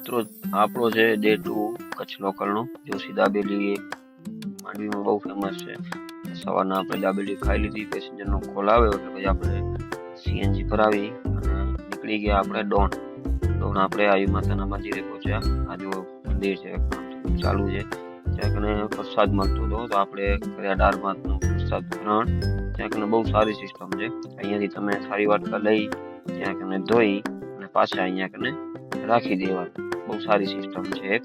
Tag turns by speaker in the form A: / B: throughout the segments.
A: મિત્રો આપણો છે ડે 2 કચ્છ લોકલનો જોશી દાબેલી એક માંડવીમાં બહુ ફેમસ છે. સવારના આપણે દાબેલી ખાઈ લીધી, પેસેન્જરનો કોલ આવ્યો એટલે પછી આપણે સીએનજી ભરાવી અને નીકળી ગયા આપણે ડોન આપણે આયુ માતાના મંદિરે પહોંચ્યા. આ જો મંદિર છે ચાલુ છે, ત્યાં કને પ્રસાદ મળતો હતો તો આપણે કર્યા દાળ ભાતનો પ્રસાદ ગ્રહણ. ત્યાં કને બહુ સારી સિસ્ટમ છે. અહીંયાથી તમે સારી વાટકા લઈ ત્યાં કને ધોઈ અને પાછા અહીંયા કને રાખી દેવાનું. બહુ સારી સિસ્ટમ છે. એક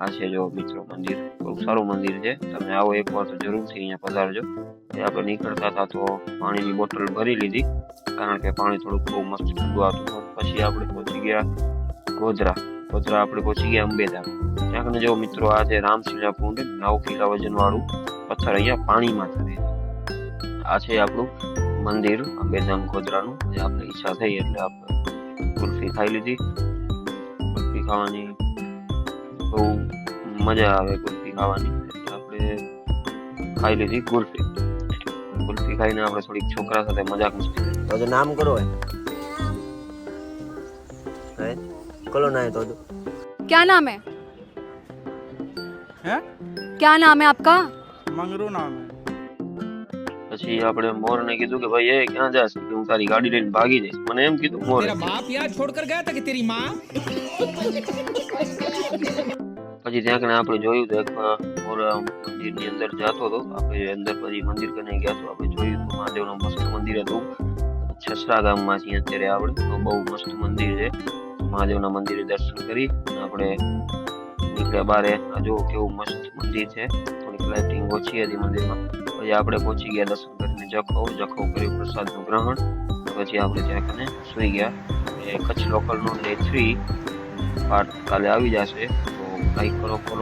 A: આ છે જો મિત્રો મંદિર, બહુ સારું મંદિર છે. તમે આવો એકવાર તો જરૂરથી અહીંયા પધારજો. આપણે નીકળતા હતા તો પાણીની બોટલ ભરી લીધી, કારણ કે પાણી થોડુંક બહુ મસ્ત ઠંડુ આવતું હતું. પછી આપણે પહોંચી ગયા ગોધરા આપણે પહોંચી ગયા અંબેધામ. ત્યાં કને જો મિત્રો આ છે રામશિલા કુંડ, 9 કિલો વજન વાળું પથ્થર અહીંયા પાણીમાં તરે છે. આ છે આપણું મંદિર અંબેધામ ગોધરાનું. આપણે ઈચ્છા થઈ એટલે આપણે કુલ્ફી ખાઈ લીધી. કુલ્ફી ખાવાની બહુ મજા આવે, કુલ્ફી ખાવાની એટલે આપણે ખાઈ લીધી કુલ્ફી ખાઈને આપણે થોડીક છોકરા સાથે મજાક મસ્તી કરી.
B: तो नाम करो है कलो ना है तो
C: क्या नाम है?
D: हैं?
C: क्या नाम है आपका?
D: मंगरू नाम है.
A: પછી આપણે મોરને કીધું કે ભાઈ એ ક્યાં જાસ, કે હું તારી ગાડી લઈને ભાગી જઈશ. મને એમ કીધું મોરે.
E: तेरा बाप यहाँ छोड़कर गया था कि तेरी माँ?
A: પછી ત્યાં કને આપણે જોયું તો એક મોર મંદિરની અંદર જતો હતો. આપણે અંદર પછી મંદિર કને ગયા તો આપણે જોયું તો મહાદેવનું મસ્ત મંદિર હતું. છસરા ગામમાં છીએ અત્યારે આપણે, તો બહુ મસ્ત મંદિર છે. મહાદેવના મંદિરે દર્શન કરી અને આપણે નીકળ્યા બારે. આ જો કેવું મસ્ત મંદિર છે. થોડીક લાઇટિંગ ઓછી હતી મંદિરમાં. પછી આપણે પહોંચી ગયા દર્શન કરીને જખૌ કર્યું પ્રસાદનું ગ્રહણ. પછી આપણે ત્યાં કને સુઈ ગયા. એ કચ્છ લોકલનો ડે 3 પાર્ટ કાલે આવી જશે, તો લાઈક કરો, ફોલો